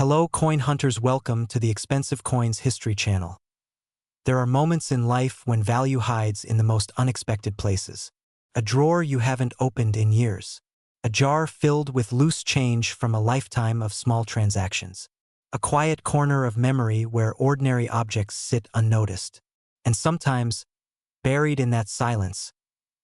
Hello coin hunters, welcome to the Expensive Coins History channel. There are moments in life when value hides in the most unexpected places. A drawer you haven't opened in years. A jar filled with loose change from a lifetime of small transactions. A quiet corner of memory where ordinary objects sit unnoticed. And sometimes, buried in that silence,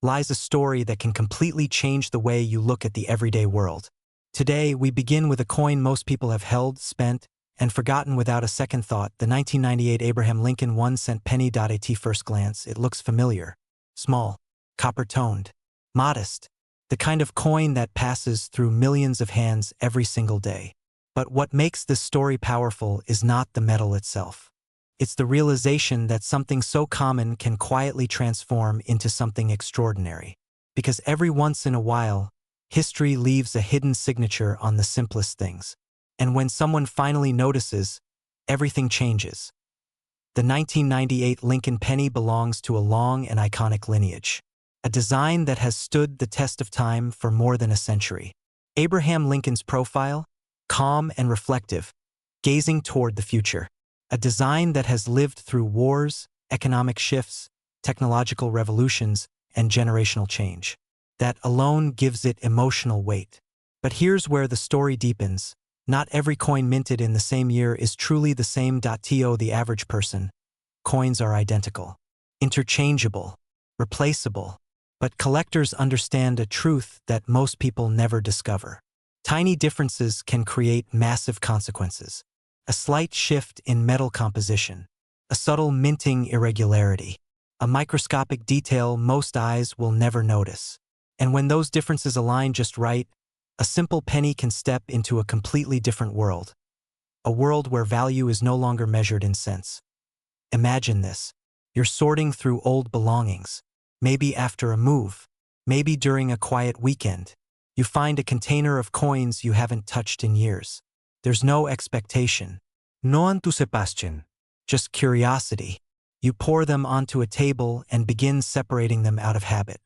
lies a story that can completely change the way you look at the everyday world. Today, we begin with a coin most people have held, spent, and forgotten without a second thought, the 1998 Abraham Lincoln 1-cent penny. At first glance, it looks familiar. Small, copper-toned, modest, the kind of coin that passes through millions of hands every single day. But what makes this story powerful is not the metal itself. It's the realization that something so common can quietly transform into something extraordinary. Because every once in a while, history leaves a hidden signature on the simplest things. And when someone finally notices, everything changes. The 1998 Lincoln penny belongs to a long and iconic lineage. A design that has stood the test of time for more than a century. Abraham Lincoln's profile, calm and reflective, gazing toward the future. A design that has lived through wars, economic shifts, technological revolutions, and generational change. That alone gives it emotional weight. But here's where the story deepens. Not every coin minted in the same year is truly the same. To the average person, coins are identical, interchangeable, replaceable. But collectors understand a truth that most people never discover. Tiny differences can create massive consequences. A slight shift in metal composition, a subtle minting irregularity, a microscopic detail most eyes will never notice. And when those differences align just right, a simple penny can step into a completely different world. A world where value is no longer measured in cents. Imagine this. You're sorting through old belongings. Maybe after a move. Maybe during a quiet weekend. You find a container of coins you haven't touched in years. There's no expectation. No anticipation. Just curiosity. You pour them onto a table and begin separating them out of habit.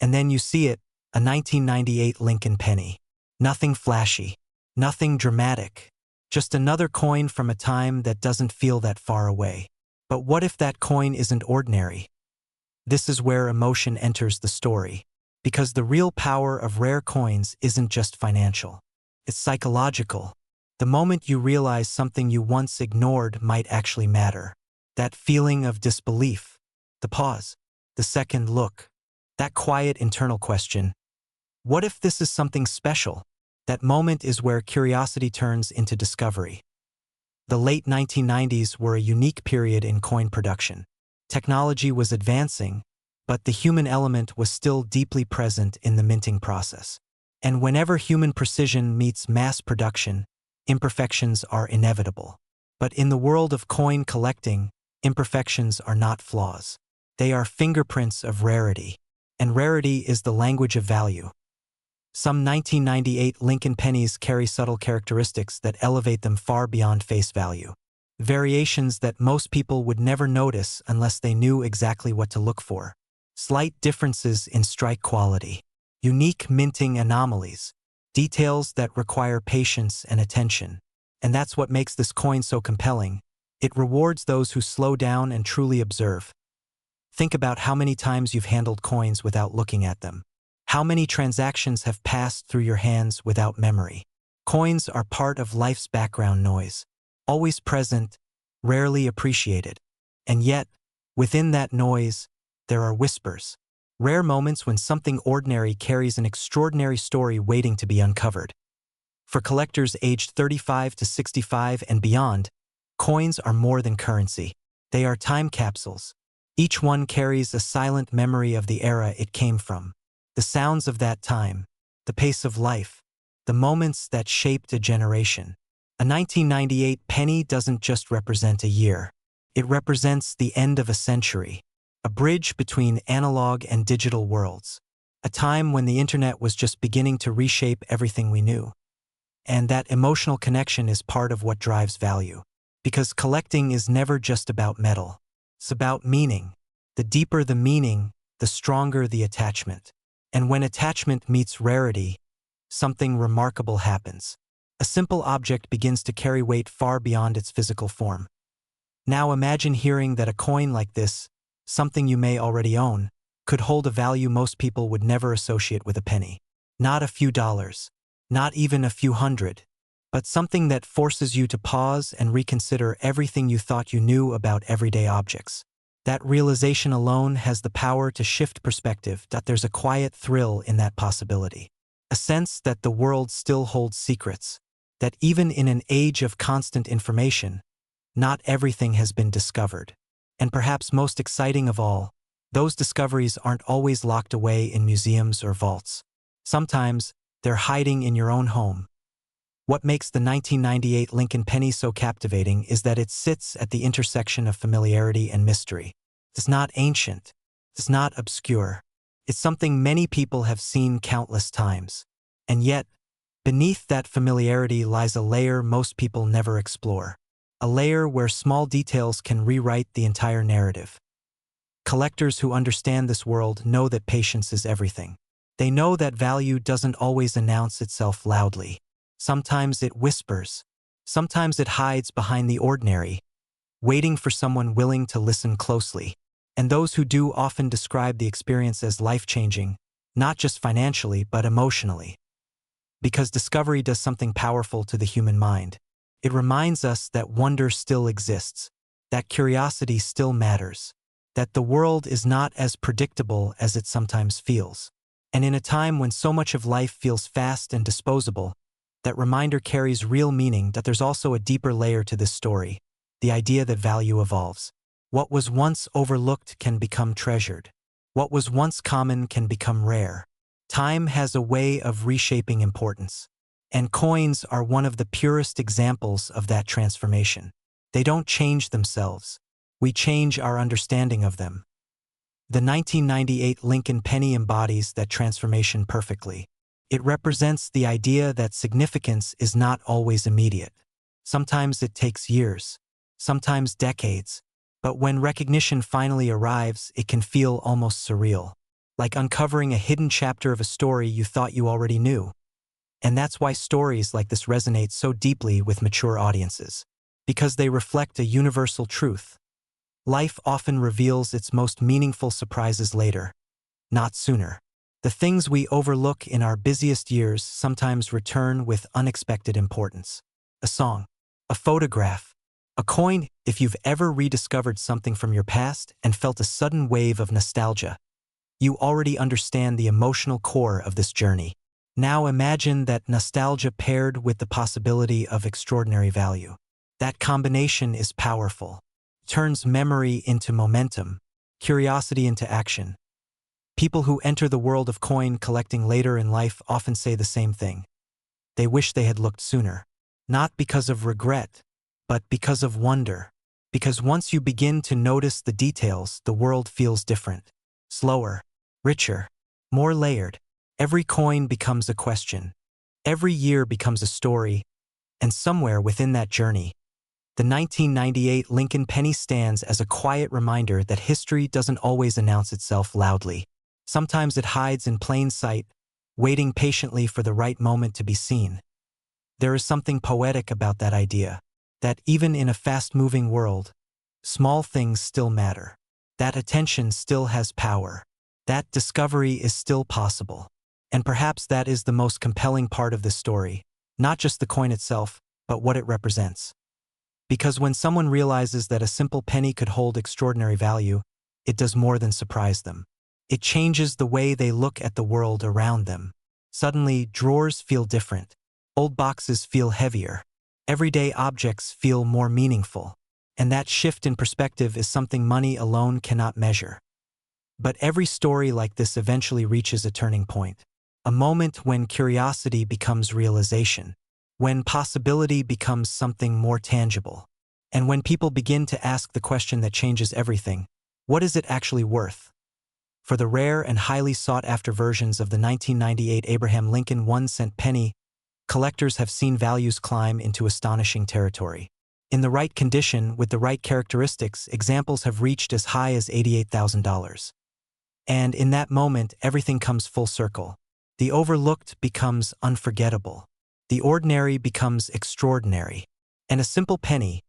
And then you see it, a 1998 Lincoln penny. Nothing flashy, nothing dramatic, just another coin from a time that doesn't feel that far away. But what if that coin isn't ordinary? This is where emotion enters the story, because the real power of rare coins isn't just financial. It's psychological. The moment you realize something you once ignored might actually matter. That feeling of disbelief, the pause, the second look. That quiet internal question, what if this is something special? That moment is where curiosity turns into discovery. The late 1990s were a unique period in coin production. Technology was advancing, but the human element was still deeply present in the minting process. And whenever human precision meets mass production, imperfections are inevitable. But in the world of coin collecting, imperfections are not flaws. They are fingerprints of rarity. And rarity is the language of value. Some 1998 Lincoln pennies carry subtle characteristics that elevate them far beyond face value. Variations that most people would never notice unless they knew exactly what to look for. Slight differences in strike quality. Unique minting anomalies. Details that require patience and attention. And that's what makes this coin so compelling. It rewards those who slow down and truly observe. Think about how many times you've handled coins without looking at them. How many transactions have passed through your hands without memory. Coins are part of life's background noise. Always present, rarely appreciated. And yet, within that noise, there are whispers. Rare moments when something ordinary carries an extraordinary story waiting to be uncovered. For collectors aged 35 to 65 and beyond, coins are more than currency. They are time capsules. Each one carries a silent memory of the era it came from. The sounds of that time, the pace of life, the moments that shaped a generation. A 1998 penny doesn't just represent a year. It represents the end of a century, a bridge between analog and digital worlds, a time when the internet was just beginning to reshape everything we knew. And that emotional connection is part of what drives value. Because collecting is never just about metal. It's about meaning. The deeper the meaning, the stronger the attachment. And when attachment meets rarity, something remarkable happens. A simple object begins to carry weight far beyond its physical form. Now imagine hearing that a coin like this, something you may already own, could hold a value most people would never associate with a penny. Not a few dollars, not even a few hundred, but something that forces you to pause and reconsider everything you thought you knew about everyday objects. That realization alone has the power to shift perspective. There's a quiet thrill in that possibility. A sense that the world still holds secrets, that even in an age of constant information, not everything has been discovered. And perhaps most exciting of all, those discoveries aren't always locked away in museums or vaults. Sometimes, they're hiding in your own home. What makes the 1998 Lincoln Penny so captivating is that it sits at the intersection of familiarity and mystery. It's not ancient. It's not obscure. It's something many people have seen countless times. And yet, beneath that familiarity lies a layer most people never explore. A layer where small details can rewrite the entire narrative. Collectors who understand this world know that patience is everything. They know that value doesn't always announce itself loudly. Sometimes it whispers. Sometimes it hides behind the ordinary, waiting for someone willing to listen closely. And those who do often describe the experience as life-changing, not just financially but emotionally. Because discovery does something powerful to the human mind. It reminds us that wonder still exists, that curiosity still matters, that the world is not as predictable as it sometimes feels. And in a time when so much of life feels fast and disposable, that reminder carries real meaning. That there's also a deeper layer to this story, the idea that value evolves. What was once overlooked can become treasured. What was once common can become rare. Time has a way of reshaping importance. And coins are one of the purest examples of that transformation. They don't change themselves. We change our understanding of them. The 1998 Lincoln Penny embodies that transformation perfectly. It represents the idea that significance is not always immediate. Sometimes it takes years, sometimes decades, but when recognition finally arrives, it can feel almost surreal, like uncovering a hidden chapter of a story you thought you already knew. And that's why stories like this resonate so deeply with mature audiences, because they reflect a universal truth. Life often reveals its most meaningful surprises later, not sooner. The things we overlook in our busiest years sometimes return with unexpected importance. A song, a photograph, a coin. If you've ever rediscovered something from your past and felt a sudden wave of nostalgia, you already understand the emotional core of this journey. Now imagine that nostalgia paired with the possibility of extraordinary value. That combination is powerful. It turns memory into momentum, curiosity into action. People who enter the world of coin collecting later in life often say the same thing. They wish they had looked sooner. Not because of regret, but because of wonder. Because once you begin to notice the details, the world feels different. Slower, richer, more layered. Every coin becomes a question. Every year becomes a story. And somewhere within that journey, the 1998 Lincoln Penny stands as a quiet reminder that history doesn't always announce itself loudly. Sometimes it hides in plain sight, waiting patiently for the right moment to be seen. There is something poetic about that idea, that even in a fast-moving world, small things still matter. That attention still has power. That discovery is still possible. And perhaps that is the most compelling part of this story, not just the coin itself, but what it represents. Because when someone realizes that a simple penny could hold extraordinary value, it does more than surprise them. It changes the way they look at the world around them. Suddenly, drawers feel different. Old boxes feel heavier. Everyday objects feel more meaningful. And that shift in perspective is something money alone cannot measure. But every story like this eventually reaches a turning point. A moment when curiosity becomes realization. When possibility becomes something more tangible. And when people begin to ask the question that changes everything, what is it actually worth? For the rare and highly sought-after versions of the 1998 Abraham Lincoln 1-cent penny, collectors have seen values climb into astonishing territory. In the right condition, with the right characteristics, examples have reached as high as $88,000. And in that moment, everything comes full circle. The overlooked becomes unforgettable. The ordinary becomes extraordinary. And a simple penny,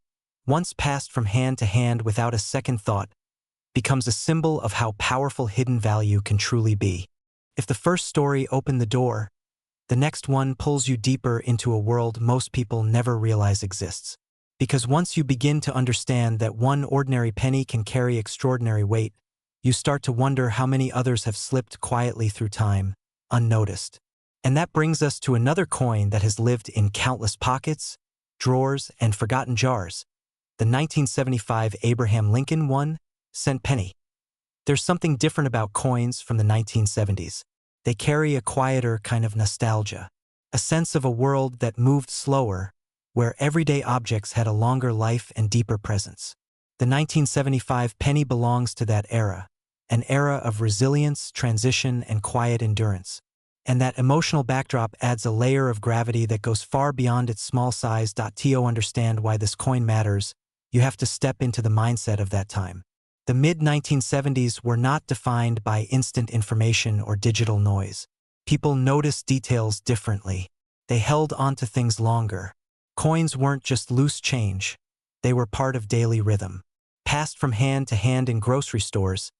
once passed from hand to hand without a second thought, becomes a symbol of how powerful hidden value can truly be. If the first story opened the door, the next one pulls you deeper into a world most people never realize exists. Because once you begin to understand that one ordinary penny can carry extraordinary weight, you start to wonder how many others have slipped quietly through time, unnoticed. And that brings us to another coin that has lived in countless pockets, drawers, and forgotten jars, the 1975 Abraham Lincoln 1-cent penny. There's something different about coins from the 1970s. They carry a quieter kind of nostalgia, a sense of a world that moved slower, where everyday objects had a longer life and deeper presence. The 1975 penny belongs to that era, an era of resilience, transition, and quiet endurance. And that emotional backdrop adds a layer of gravity that goes far beyond its small size. To understand why this coin matters, you have to step into the mindset of that time. The mid-1970s were not defined by instant information or digital noise. People noticed details differently. They held onto things longer. Coins weren't just loose change. They were part of daily rhythm. Passed from hand to hand in grocery stores,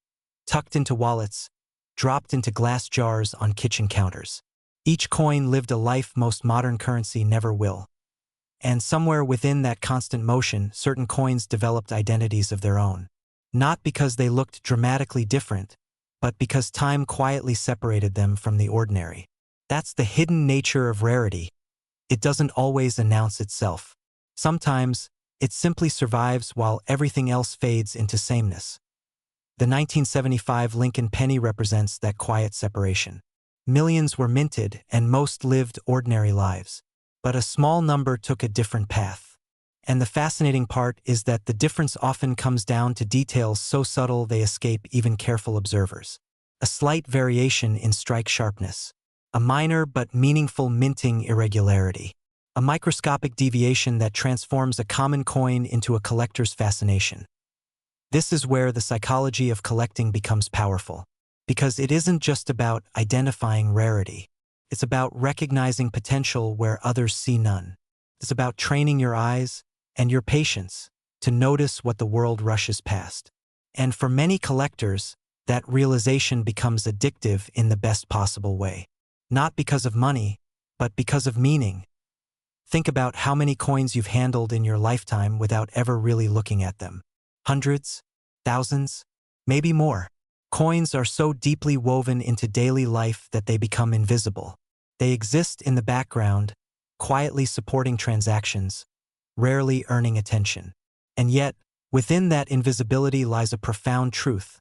tucked into wallets, dropped into glass jars on kitchen counters. Each coin lived a life most modern currency never will. And somewhere within that constant motion, certain coins developed identities of their own. Not because they looked dramatically different, but because time quietly separated them from the ordinary. That's the hidden nature of rarity. It doesn't always announce itself. Sometimes, it simply survives while everything else fades into sameness. The 1975 Lincoln penny represents that quiet separation. Millions were minted and most lived ordinary lives. But a small number took a different path. And the fascinating part is that the difference often comes down to details so subtle they escape even careful observers. A slight variation in strike sharpness. A minor but meaningful minting irregularity. A microscopic deviation that transforms a common coin into a collector's fascination. This is where the psychology of collecting becomes powerful. Because it isn't just about identifying rarity. It's about recognizing potential where others see none. It's about training your eyes and your patience to notice what the world rushes past. And for many collectors, that realization becomes addictive in the best possible way. Not because of money, but because of meaning. Think about how many coins you've handled in your lifetime without ever really looking at them. Hundreds, thousands, maybe more. Coins are so deeply woven into daily life that they become invisible. They exist in the background, quietly supporting transactions, rarely earning attention. And yet, within that invisibility lies a profound truth.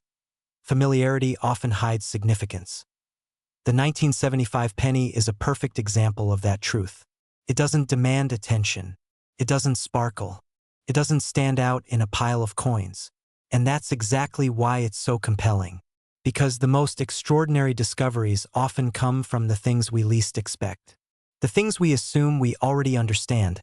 Familiarity often hides significance. The 1975 penny is a perfect example of that truth. It doesn't demand attention. It doesn't sparkle. It doesn't stand out in a pile of coins. And that's exactly why it's so compelling. Because the most extraordinary discoveries often come from the things we least expect. The things we assume we already understand.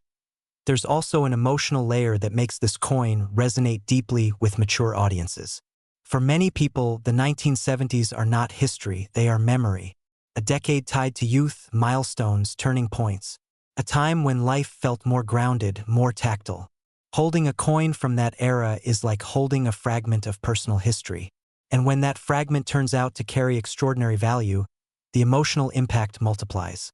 There's also an emotional layer that makes this coin resonate deeply with mature audiences. For many people, the 1970s are not history, they are memory. A decade tied to youth, milestones, turning points. A time when life felt more grounded, more tactile. Holding a coin from that era is like holding a fragment of personal history. And when that fragment turns out to carry extraordinary value, the emotional impact multiplies.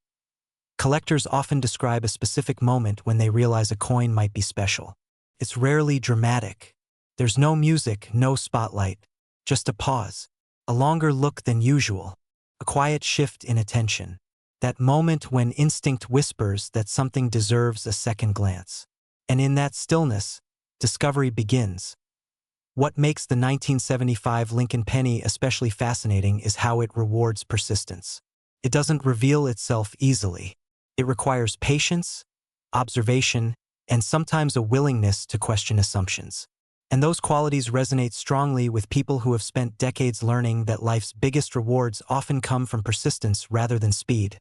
Collectors often describe a specific moment when they realize a coin might be special. It's rarely dramatic. There's no music, no spotlight, just a pause, a longer look than usual, a quiet shift in attention. That moment when instinct whispers that something deserves a second glance. And in that stillness, discovery begins. What makes the 1975 Lincoln penny especially fascinating is how it rewards persistence. It doesn't reveal itself easily. It requires patience, observation, and sometimes a willingness to question assumptions. And those qualities resonate strongly with people who have spent decades learning that life's biggest rewards often come from persistence rather than speed.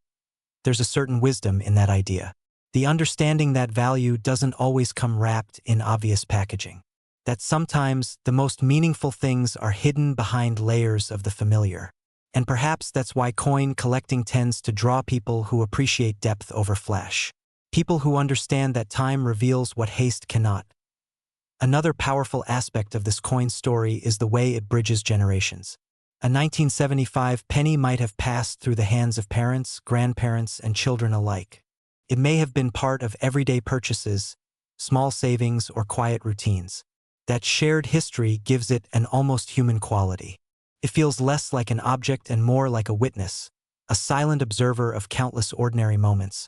There's a certain wisdom in that idea. The understanding that value doesn't always come wrapped in obvious packaging. That sometimes the most meaningful things are hidden behind layers of the familiar. And perhaps that's why coin collecting tends to draw people who appreciate depth over flash. People who understand that time reveals what haste cannot. Another powerful aspect of this coin story is the way it bridges generations. A 1975 penny might have passed through the hands of parents, grandparents, and children alike. It may have been part of everyday purchases, small savings, or quiet routines. That shared history gives it an almost human quality. It feels less like an object and more like a witness, a silent observer of countless ordinary moments.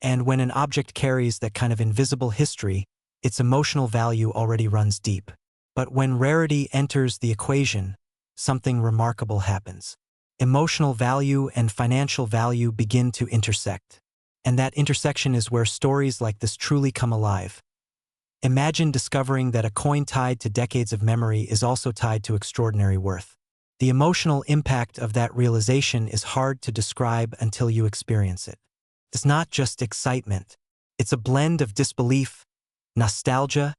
And when an object carries that kind of invisible history, its emotional value already runs deep. But when rarity enters the equation, something remarkable happens. Emotional value and financial value begin to intersect. And that intersection is where stories like this truly come alive. Imagine discovering that a coin tied to decades of memory is also tied to extraordinary worth. The emotional impact of that realization is hard to describe until you experience it. It's not just excitement. It's a blend of disbelief, nostalgia,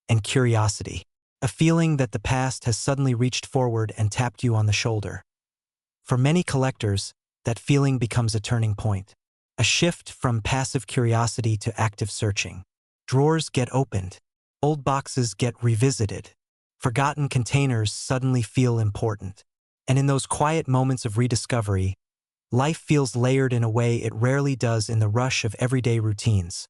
and curiosity. A feeling that the past has suddenly reached forward and tapped you on the shoulder. For many collectors, that feeling becomes a turning point. A shift from passive curiosity to active searching. Drawers get opened. Old boxes get revisited. Forgotten containers suddenly feel important. And in those quiet moments of rediscovery, life feels layered in a way it rarely does in the rush of everyday routines.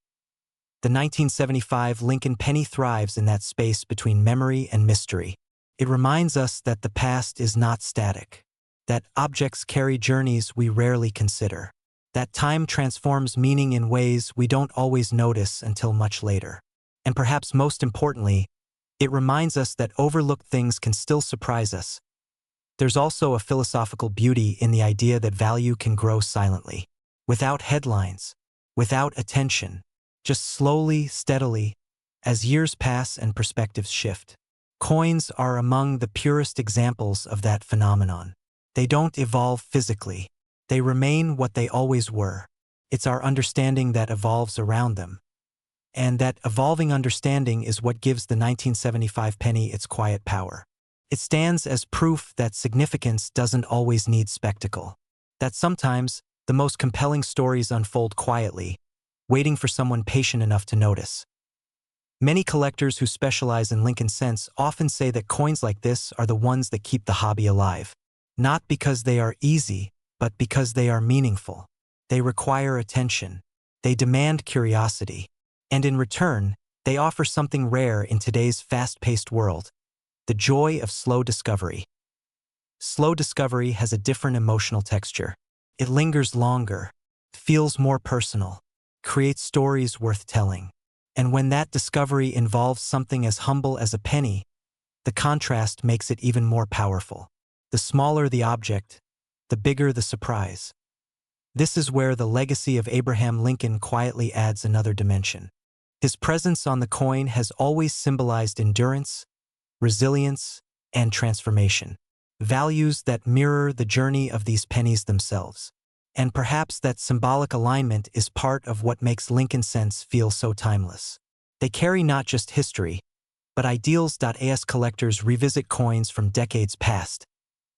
The 1975 Lincoln penny thrives in that space between memory and mystery. It reminds us that the past is not static, that objects carry journeys we rarely consider, that time transforms meaning in ways we don't always notice until much later. And perhaps most importantly, it reminds us that overlooked things can still surprise us. There's also a philosophical beauty in the idea that value can grow silently, without headlines, without attention, just slowly, steadily, as years pass and perspectives shift. Coins are among the purest examples of that phenomenon. They don't evolve physically. They remain what they always were. It's our understanding that evolves around them. And that evolving understanding is what gives the 1975 penny its quiet power. It stands as proof that significance doesn't always need spectacle. That sometimes, the most compelling stories unfold quietly, waiting for someone patient enough to notice. Many collectors who specialize in Lincoln cents often say that coins like this are the ones that keep the hobby alive. Not because they are easy, but because they are meaningful. They require attention. They demand curiosity. And in return, they offer something rare in today's fast-paced world: the joy of slow discovery. Slow discovery has a different emotional texture. It lingers longer, feels more personal, creates stories worth telling. And when that discovery involves something as humble as a penny, the contrast makes it even more powerful. The smaller the object, the bigger the surprise. This is where the legacy of Abraham Lincoln quietly adds another dimension. His presence on the coin has always symbolized endurance, resilience, and transformation. Values that mirror the journey of these pennies themselves. And perhaps that symbolic alignment is part of what makes Lincoln cents feel so timeless. They carry not just history, but ideals. As collectors revisit coins from decades past,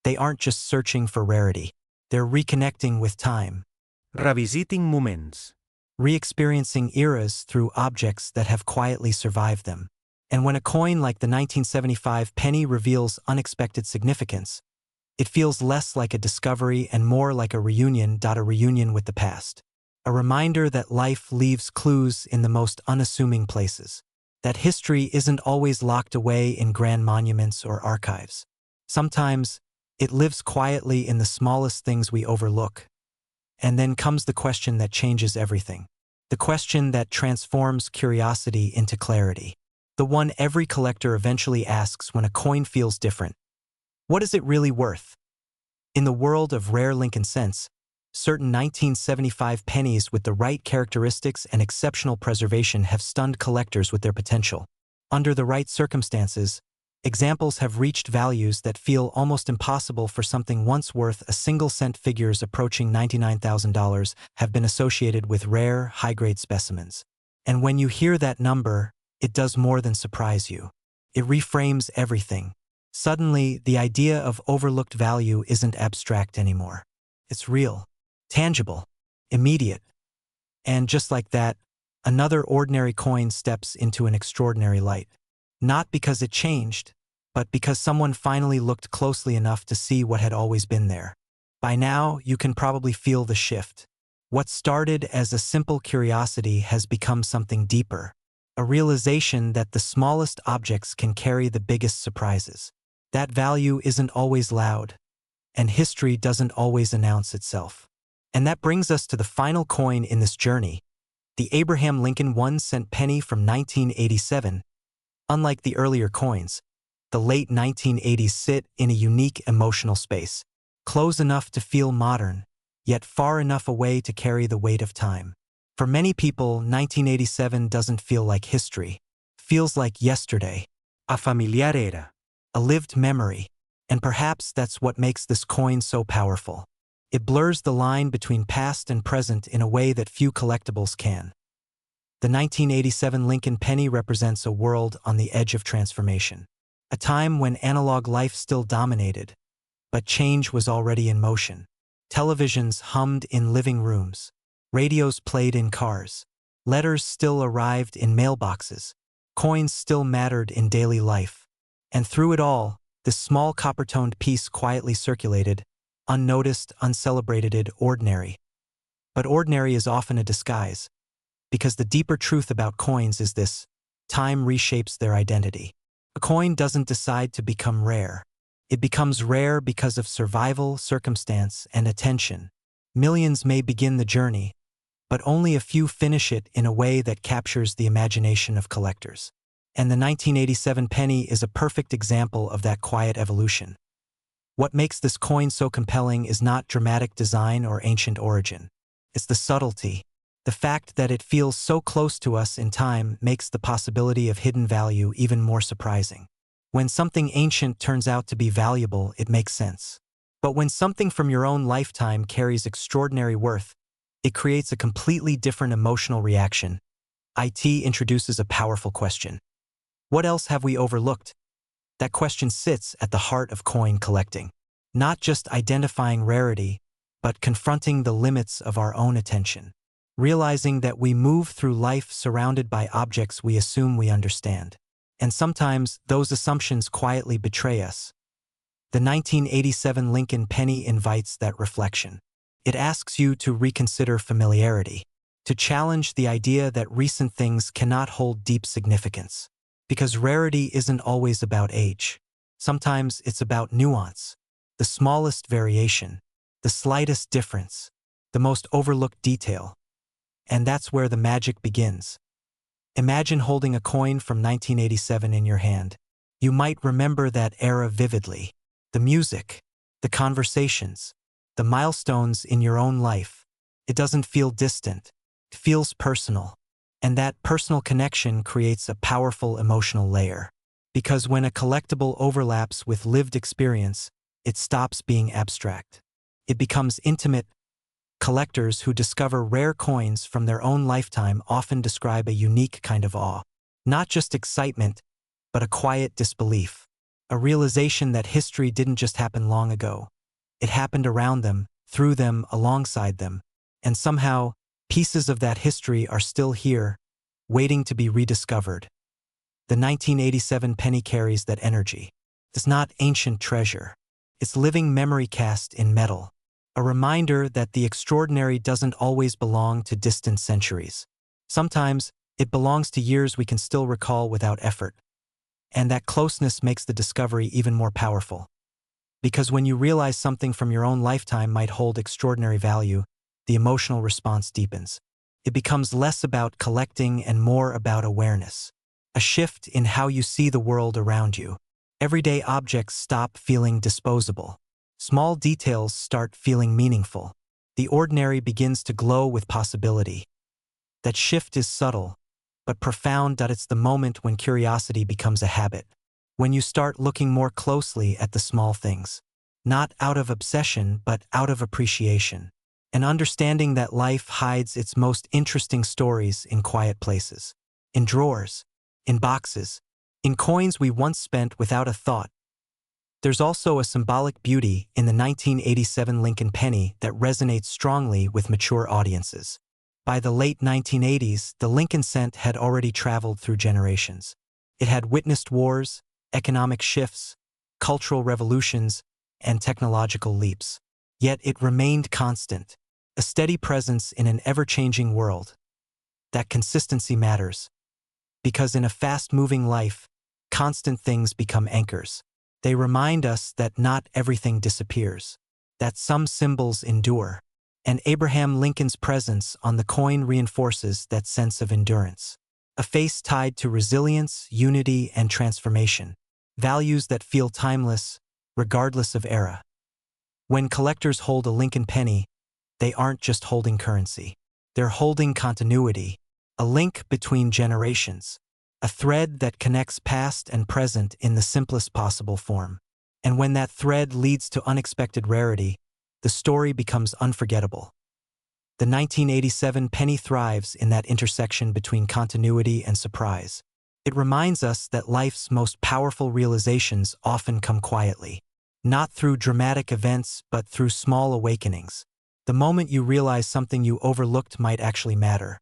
they aren't just searching for rarity. They're reconnecting with time. Revisiting moments. Re-experiencing eras through objects that have quietly survived them. And when a coin like the 1975 penny reveals unexpected significance, it feels less like a discovery and more like a reunion. A reunion with the past. A reminder that life leaves clues in the most unassuming places. That history isn't always locked away in grand monuments or archives. Sometimes, it lives quietly in the smallest things we overlook. And then comes the question that changes everything. The question that transforms curiosity into clarity. The one every collector eventually asks when a coin feels different. What is it really worth? In the world of rare Lincoln cents, certain 1975 pennies with the right characteristics and exceptional preservation have stunned collectors with their potential. Under the right circumstances, examples have reached values that feel almost impossible. For something once worth a single cent, figures approaching $99,000 have been associated with rare, high-grade specimens. And when you hear that number, it does more than surprise you. It reframes everything. Suddenly, the idea of overlooked value isn't abstract anymore. It's real, tangible, immediate. And just like that, another ordinary coin steps into an extraordinary light. Not because it changed, but because someone finally looked closely enough to see what had always been there. By now, you can probably feel the shift. What started as a simple curiosity has become something deeper, a realization that the smallest objects can carry the biggest surprises. That value isn't always loud, and history doesn't always announce itself. And that brings us to the final coin in this journey, the Abraham Lincoln 1-cent penny from 1987. Unlike the earlier coins, the late 1980s sit in a unique emotional space, close enough to feel modern, yet far enough away to carry the weight of time. For many people, 1987 doesn't feel like history. It feels like yesterday, A familiar era. a lived memory, and perhaps that's what makes this coin so powerful. It blurs the line between past and present in a way that few collectibles can. The 1987 Lincoln penny represents a world on the edge of transformation, a time when analog life still dominated, but change was already in motion. Televisions hummed in living rooms, radios played in cars, letters still arrived in mailboxes, coins still mattered in daily life. And through it all, this small copper-toned piece quietly circulated, unnoticed, uncelebrated, ordinary. But ordinary is often a disguise, because the deeper truth about coins is this: time reshapes their identity. A coin doesn't decide to become rare. It becomes rare because of survival, circumstance, and attention. Millions may begin the journey, but only a few finish it in a way that captures the imagination of collectors. And the 1987 penny is a perfect example of that quiet evolution. What makes this coin so compelling is not dramatic design or ancient origin. It's the subtlety. The fact that it feels so close to us in time makes the possibility of hidden value even more surprising. When something ancient turns out to be valuable, it makes sense. But when something from your own lifetime carries extraordinary worth, it creates a completely different emotional reaction. IT introduces a powerful question. What else have we overlooked? That question sits at the heart of coin collecting. Not just identifying rarity, but confronting the limits of our own attention. Realizing that we move through life surrounded by objects we assume we understand. And sometimes those assumptions quietly betray us. The 1987 Lincoln penny invites that reflection. It asks you to reconsider familiarity, to challenge the idea that recent things cannot hold deep significance. Because rarity isn't always about age. Sometimes it's about nuance, the smallest variation, the slightest difference, the most overlooked detail. And that's where the magic begins. Imagine holding a coin from 1987 in your hand. You might remember that era vividly. The music, the conversations, the milestones in your own life. It doesn't feel distant. It feels personal. And that personal connection creates a powerful emotional layer. Because when a collectible overlaps with lived experience, it stops being abstract. It becomes intimate. Collectors who discover rare coins from their own lifetime often describe a unique kind of awe. Not just excitement, but a quiet disbelief. A realization that history didn't just happen long ago. It happened around them, through them, alongside them. And somehow, pieces of that history are still here, waiting to be rediscovered. The 1987 penny carries that energy. It's not ancient treasure. It's living memory cast in metal. A reminder that the extraordinary doesn't always belong to distant centuries. Sometimes, it belongs to years we can still recall without effort. And that closeness makes the discovery even more powerful. Because when you realize something from your own lifetime might hold extraordinary value, the emotional response deepens. It becomes less about collecting and more about awareness. A shift in how you see the world around you. Everyday objects stop feeling disposable. Small details start feeling meaningful. The ordinary begins to glow with possibility. That shift is subtle, but profound. It's the moment when curiosity becomes a habit. When you start looking more closely at the small things. Not out of obsession, but out of appreciation. And understanding that life hides its most interesting stories in quiet places. In drawers, in boxes, in coins we once spent without a thought. There's also a symbolic beauty in the 1987 Lincoln penny that resonates strongly with mature audiences. By the late 1980s, the Lincoln cent had already traveled through generations. It had witnessed wars, economic shifts, cultural revolutions, and technological leaps. Yet it remained constant, a steady presence in an ever-changing world. That consistency matters, because in a fast-moving life, constant things become anchors. They remind us that not everything disappears, that some symbols endure, and Abraham Lincoln's presence on the coin reinforces that sense of endurance. A face tied to resilience, unity, and transformation, values that feel timeless, regardless of era. When collectors hold a Lincoln penny, they aren't just holding currency. They're holding continuity, a link between generations, a thread that connects past and present in the simplest possible form. And when that thread leads to unexpected rarity, the story becomes unforgettable. The 1987 penny thrives in that intersection between continuity and surprise. It reminds us that life's most powerful realizations often come quietly, not through dramatic events but through small awakenings. The moment you realize something you overlooked might actually matter.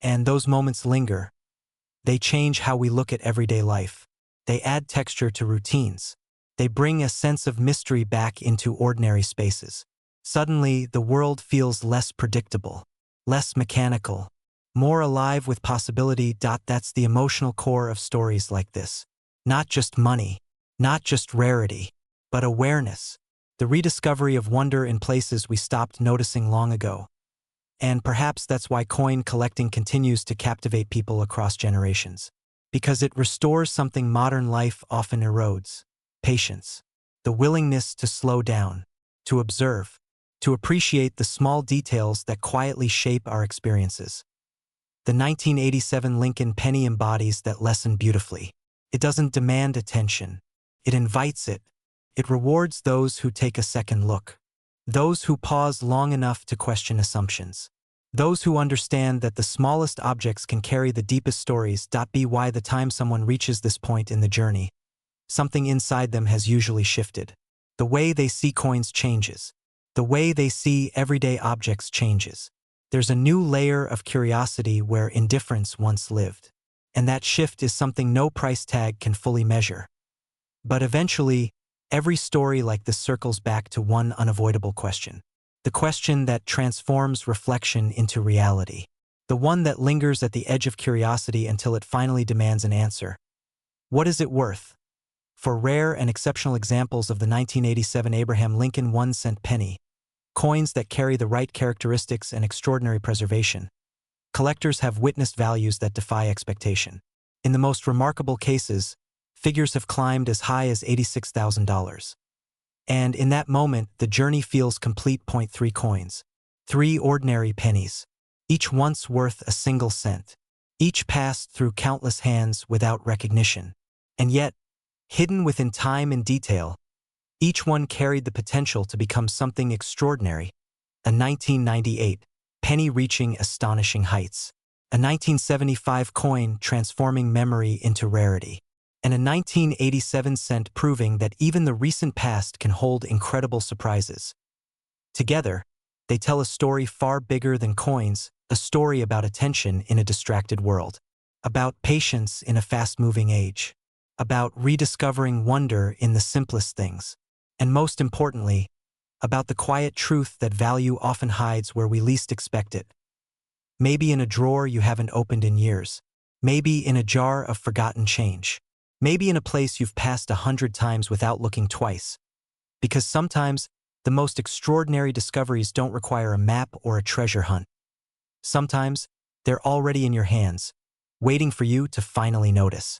And those moments linger. They change how we look at everyday life. They add texture to routines. They bring a sense of mystery back into ordinary spaces. Suddenly, the world feels less predictable, less mechanical, more alive with possibility. That's the emotional core of stories like this. Not just money, not just rarity, but awareness, the rediscovery of wonder in places we stopped noticing long ago. And perhaps that's why coin collecting continues to captivate people across generations. Because it restores something modern life often erodes: patience, the willingness to slow down, to observe, to appreciate the small details that quietly shape our experiences. The 1987 Lincoln penny embodies that lesson beautifully. It doesn't demand attention. It invites it. It rewards those who take a second look. Those who pause long enough to question assumptions. Those who understand that the smallest objects can carry the deepest stories. By the time someone reaches this point in the journey, something inside them has usually shifted. The way they see coins changes. The way they see everyday objects changes. There's a new layer of curiosity where indifference once lived. And that shift is something no price tag can fully measure. But eventually, every story like this circles back to one unavoidable question. The question that transforms reflection into reality. The one that lingers at the edge of curiosity until it finally demands an answer. What is it worth? For rare and exceptional examples of the 1987 Abraham Lincoln 1-cent penny, coins that carry the right characteristics and extraordinary preservation, collectors have witnessed values that defy expectation. In the most remarkable cases, figures have climbed as high as $86,000. And in that moment, the journey feels complete. 3 coins. 3 ordinary pennies. Each once worth a single cent. Each passed through countless hands without recognition. And yet, hidden within time and detail, each one carried the potential to become something extraordinary. A 1998 penny reaching astonishing heights. A 1975 coin transforming memory into rarity. And a 1987 cent proving that even the recent past can hold incredible surprises. Together, they tell a story far bigger than coins, a story about attention in a distracted world, about patience in a fast-moving age, about rediscovering wonder in the simplest things, and most importantly, about the quiet truth that value often hides where we least expect it. Maybe in a drawer you haven't opened in years, maybe in a jar of forgotten change. Maybe in a place you've passed 100 times without looking twice. Because sometimes, the most extraordinary discoveries don't require a map or a treasure hunt. Sometimes, they're already in your hands, waiting for you to finally notice.